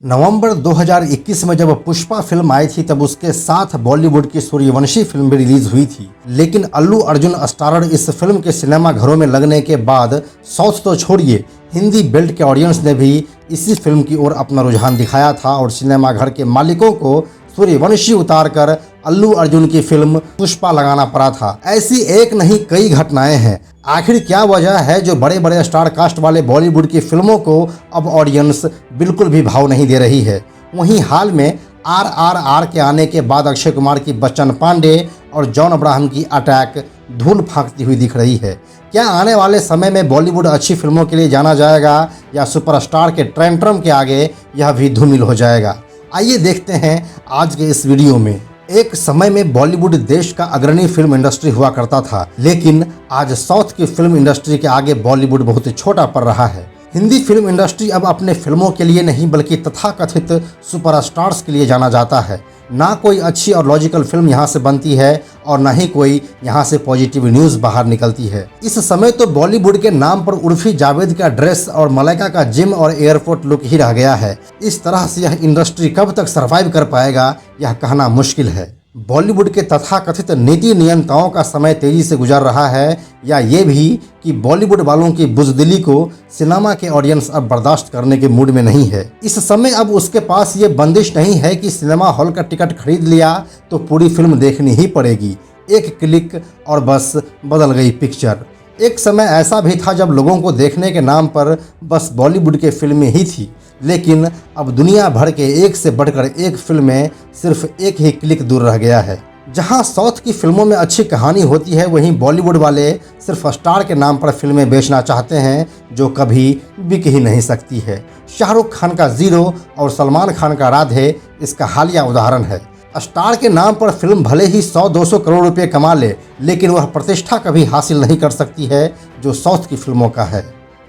नवंबर 2021 में जब पुष्पा फिल्म आई थी तब उसके साथ बॉलीवुड की सूर्यवंशी फिल्म भी रिलीज हुई थी। लेकिन अल्लू अर्जुन स्टारर इस फिल्म के सिनेमा घरों में लगने के बाद साउथ तो छोड़िए, हिंदी बेल्ट के ऑडियंस ने भी इसी फिल्म की ओर अपना रुझान दिखाया था और सिनेमा घर के मालिकों को सूर्यवंशी उतारकर अल्लू अर्जुन की फिल्म पुष्पा लगाना पड़ा था। ऐसी एक नहीं कई घटनाएं हैं। आखिर क्या वजह है जो बड़े बड़े स्टार कास्ट वाले बॉलीवुड की फिल्मों को अब ऑडियंस बिल्कुल भी भाव नहीं दे रही है। वहीं हाल में RRR के आने के बाद अक्षय कुमार की बच्चन पांडे और जॉन अब्राहम की अटैक धूल फेंकती हुई दिख रही है। क्या आने वाले समय में बॉलीवुड अच्छी फिल्मों के लिए जाना जाएगा या सुपरस्टार के ट्रेंट्रम के आगे यह भी धूमिल हो जाएगा? आइए देखते हैं आज के इस वीडियो में। एक समय में बॉलीवुड देश का अग्रणी फिल्म इंडस्ट्री हुआ करता था, लेकिन आज साउथ की फिल्म इंडस्ट्री के आगे बॉलीवुड बहुत छोटा पड़ रहा है। हिंदी फिल्म इंडस्ट्री अब अपने फिल्मों के लिए नहीं बल्कि तथाकथित सुपरस्टार्स के लिए जाना जाता है। ना कोई अच्छी और लॉजिकल फिल्म यहाँ से बनती है और ना ही कोई यहाँ से पॉजिटिव न्यूज़ बाहर निकलती है। इस समय तो बॉलीवुड के नाम पर उर्फी जावेद का ड्रेस और मलाइका का जिम और एयरपोर्ट लुक ही रह गया है। इस तरह से यह इंडस्ट्री कब तक सर्वाइव कर पाएगा यह कहना मुश्किल है। बॉलीवुड के तथाकथित नीति नियंताओं का समय तेजी से गुजर रहा है या ये भी कि बॉलीवुड वालों की बुज़दिली को सिनेमा के ऑडियंस अब बर्दाश्त करने के मूड में नहीं है। इस समय अब उसके पास ये बंदिश नहीं है कि सिनेमा हॉल का टिकट खरीद लिया तो पूरी फिल्म देखनी ही पड़ेगी। एक क्लिक और बस बदल गई पिक्चर। एक समय ऐसा भी था जब लोगों को देखने के नाम पर बस बॉलीवुड के फिल्में ही थी, लेकिन अब दुनिया भर के एक से बढ़कर एक फिल्में सिर्फ एक ही क्लिक दूर रह गया है। जहां साउथ की फिल्मों में अच्छी कहानी होती है, वहीं बॉलीवुड वाले सिर्फ स्टार के नाम पर फिल्में बेचना चाहते हैं जो कभी बिक ही नहीं सकती है। शाहरुख खान का जीरो और सलमान खान का राधे इसका हालिया उदाहरण है। स्टार के नाम पर फिल्म भले ही 100-200 करोड़ रुपए कमा ले, लेकिन वह प्रतिष्ठा कभी हासिल नहीं कर सकती है जो साउथ की फिल्मों का है।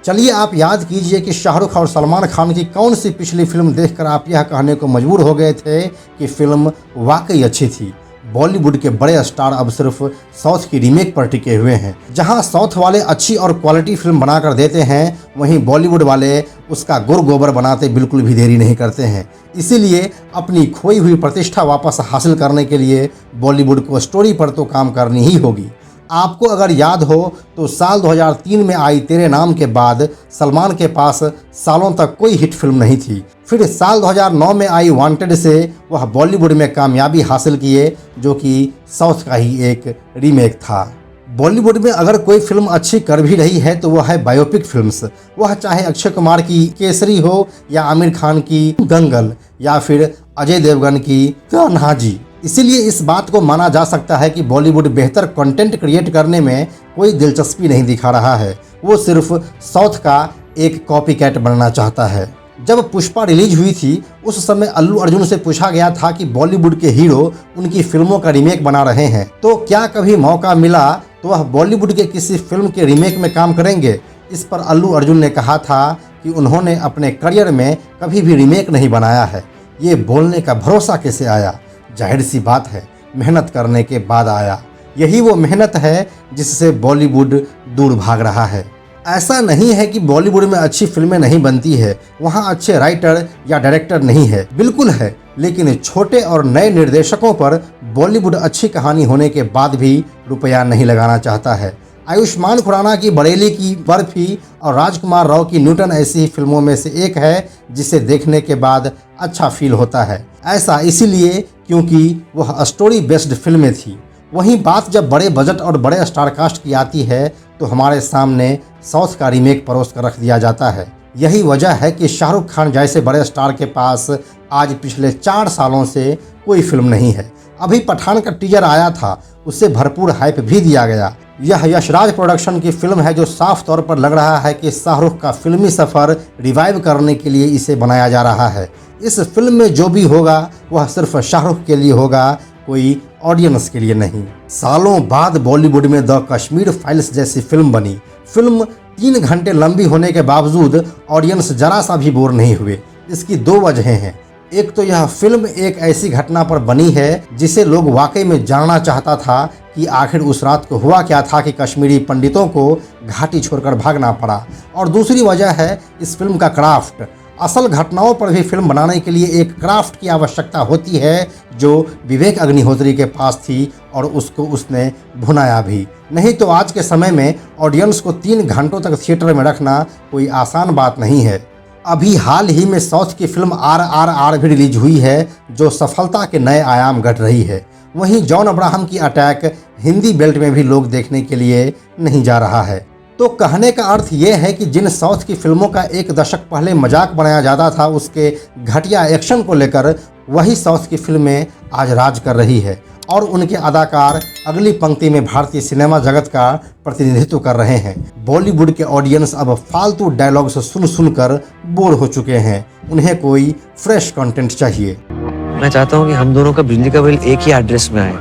चलिए आप याद कीजिए कि शाहरुख और सलमान खान की कौन सी पिछली फिल्म देखकर आप यह कहने को मजबूर हो गए थे कि फिल्म वाकई अच्छी थी। बॉलीवुड के बड़े स्टार अब सिर्फ साउथ की रीमेक पर टिके हुए हैं। जहां साउथ वाले अच्छी और क्वालिटी फिल्म बनाकर देते हैं, वहीं बॉलीवुड वाले उसका गुर गोबर बनाते बिल्कुल भी देरी नहीं करते हैं। इसीलिए अपनी खोई हुई प्रतिष्ठा वापस हासिल करने के लिए बॉलीवुड को स्टोरी पर तो काम करनी ही होगी। आपको अगर याद हो तो साल 2003 में आई तेरे नाम के बाद सलमान के पास सालों तक कोई हिट फिल्म नहीं थी। फिर साल 2009 में आई वांटेड से वह बॉलीवुड में कामयाबी हासिल किए, जो कि साउथ का ही एक रीमेक था। बॉलीवुड में अगर कोई फिल्म अच्छी कर भी रही है तो वह है बायोपिक फिल्म्स। वह चाहे अक्षय कुमार की केसरी हो या आमिर खान की दंगल या फिर अजय देवगन की तान्हाजी। इसीलिए इस बात को माना जा सकता है कि बॉलीवुड बेहतर कंटेंट क्रिएट करने में कोई दिलचस्पी नहीं दिखा रहा है। वो सिर्फ साउथ का एक कॉपी कैट बनना चाहता है। जब पुष्पा रिलीज हुई थी उस समय अल्लू अर्जुन से पूछा गया था कि बॉलीवुड के हीरो उनकी फिल्मों का रीमेक बना रहे हैं, तो क्या कभी मौका मिला तो वह बॉलीवुड के किसी फिल्म के रीमेक में काम करेंगे। इस पर अल्लू अर्जुन ने कहा था कि उन्होंने अपने करियर में कभी भी रीमेक नहीं बनाया है। ये बोलने का भरोसा कैसे आया? जाहिर सी बात है, मेहनत करने के बाद आया। यही वो मेहनत है जिससे बॉलीवुड दूर भाग रहा है। ऐसा नहीं है कि बॉलीवुड में अच्छी फिल्में नहीं बनती है, वहाँ अच्छे राइटर या डायरेक्टर नहीं है, बिल्कुल है। लेकिन छोटे और नए निर्देशकों पर बॉलीवुड अच्छी कहानी होने के बाद भी रुपया नहीं लगाना चाहता है। आयुष्मान खुराना की बरेली की बर्फी और राजकुमार राव की न्यूटन ऐसी ही फिल्मों में से एक है जिसे देखने के बाद अच्छा फील होता है। ऐसा इसीलिए क्योंकि वह स्टोरी बेस्ड फिल्में थी। वहीं बात जब बड़े बजट और बड़े स्टार कास्ट की आती है तो हमारे सामने साउथ का रीमेक परोस कर रख दिया जाता है। यही वजह है कि शाहरुख खान जैसे बड़े स्टार के पास आज पिछले 4 सालों से कोई फिल्म नहीं है। अभी पठान का टीजर आया था, उससे भरपूर हाइप भी दिया गया। यह यशराज प्रोडक्शन की फिल्म है जो साफ तौर पर लग रहा है कि शाहरुख का फिल्मी सफ़र रिवाइव करने के लिए इसे बनाया जा रहा है। इस फिल्म में जो भी होगा वह सिर्फ शाहरुख के लिए होगा, कोई ऑडियंस के लिए नहीं। सालों बाद बॉलीवुड में द कश्मीर फाइल्स जैसी फिल्म बनी। फिल्म 3 घंटे लंबी होने के बावजूद ऑडियंस जरा सा भी बोर नहीं हुए। इसकी 2 वजहें हैं। एक तो यह फिल्म एक ऐसी घटना पर बनी है जिसे लोग वाकई में जानना चाहता था कि आखिर उस रात को हुआ क्या था कि कश्मीरी पंडितों को घाटी छोड़कर भागना पड़ा। और दूसरी वजह है इस फिल्म का क्राफ्ट। असल घटनाओं पर भी फिल्म बनाने के लिए एक क्राफ्ट की आवश्यकता होती है जो विवेक अग्निहोत्री के पास थी और उसको उसने भुनाया भी। नहीं तो आज के समय में ऑडियंस को 3 घंटों तक थिएटर में रखना कोई आसान बात नहीं है। अभी हाल ही में साउथ की फिल्म RRR भी रिलीज हुई है जो सफलता के नए आयाम गढ़ रही है। वहीं जॉन अब्राहम की अटैक हिंदी बेल्ट में भी लोग देखने के लिए नहीं जा रहा है। तो कहने का अर्थ ये है कि जिन साउथ की फिल्मों का एक दशक पहले मजाक बनाया जाता था उसके घटिया एक्शन को लेकर, वही साउथ की फिल्में आज राज कर रही है और उनके अदाकार अगली पंक्ति में भारतीय सिनेमा जगत का प्रतिनिधित्व कर रहे हैं। बॉलीवुड के ऑडियंस अब फालतू डायलॉग्स सुनकर बोर हो चुके हैं। उन्हें कोई फ्रेश कंटेंट चाहिए। मैं चाहता हूँ कि हम दोनों का बिजली का बिल एक ही एड्रेस में आए।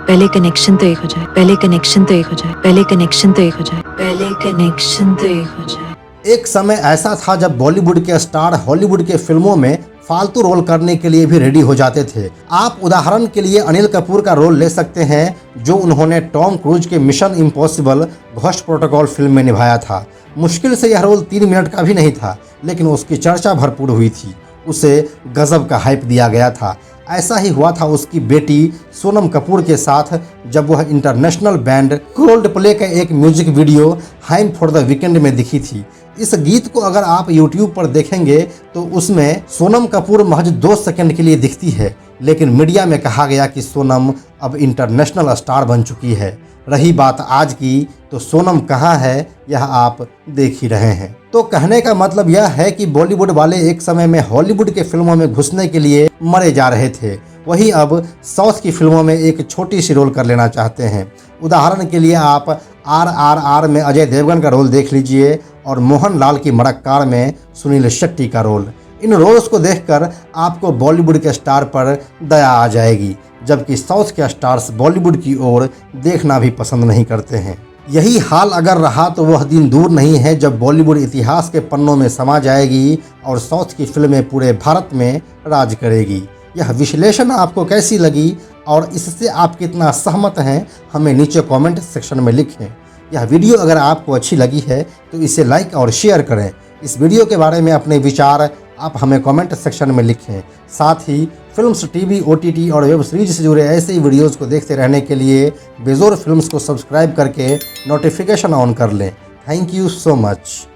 पहले कनेक्शन तो एक हो जाए, पहले कनेक्शन तो एक हो जाए, पहले कनेक्शन तो एक हो जाए, पहले कनेक्शन तो एक हो जाए। एक समय ऐसा था जब बॉलीवुड के स्टार हॉलीवुड के फिल्मों में फालतू रोल करने के लिए भी रेडी हो जाते थे। आप उदाहरण के लिए अनिल कपूर का रोल ले सकते हैं जो उन्होंने टॉम क्रूज के mission impossible ghost protocol film में निभाया था। मुश्किल से यह रोल 3 मिनट का भी नहीं था, लेकिन उसकी चर्चा भरपूर हुई थी। उसे गजब का हाइप दिया गया था। ऐसा ही हुआ था उसकी बेटी सोनम कपूर के साथ जब वह इंटरनेशनल बैंड कोल्ड प्ले का एक music video hymn for the weekend में दिखी थी। इस गीत को अगर आप YouTube पर देखेंगे तो उसमें सोनम कपूर महज 2 सेकंड के लिए दिखती है, लेकिन मीडिया में कहा गया कि सोनम अब इंटरनेशनल स्टार बन चुकी है। रही बात आज की, तो सोनम कहाँ है यह आप देख ही रहे हैं। तो कहने का मतलब यह है कि बॉलीवुड वाले एक समय में हॉलीवुड के फिल्मों में घुसने के लिए मरे जा रहे थे, वही अब साउथ की फिल्मों में एक छोटी सी रोल कर लेना चाहते हैं। उदाहरण के लिए आप RRR में अजय देवगन का रोल देख लीजिए और मोहनलाल की मरक्कार में सुनील शेट्टी का रोल। इन रोल्स को देखकर आपको बॉलीवुड के स्टार पर दया आ जाएगी, जबकि साउथ के स्टार्स बॉलीवुड की ओर देखना भी पसंद नहीं करते हैं। यही हाल अगर रहा तो वह दिन दूर नहीं है जब बॉलीवुड इतिहास के पन्नों में समा जाएगी और साउथ की फिल्में पूरे भारत में राज करेगी। यह विश्लेषण आपको कैसी लगी और इससे आप कितना सहमत हैं, हमें नीचे कमेंट सेक्शन में लिखें। यह वीडियो अगर आपको अच्छी लगी है तो इसे लाइक और शेयर करें। इस वीडियो के बारे में अपने विचार आप हमें कमेंट सेक्शन में लिखें। साथ ही फिल्म्स, टीवी, OTT और वेब सीरीज से जुड़े ऐसे ही वीडियोज़ को देखते रहने के लिए बेजोर फिल्म्स को सब्सक्राइब करके नोटिफिकेशन ऑन कर लें। Thank you so much.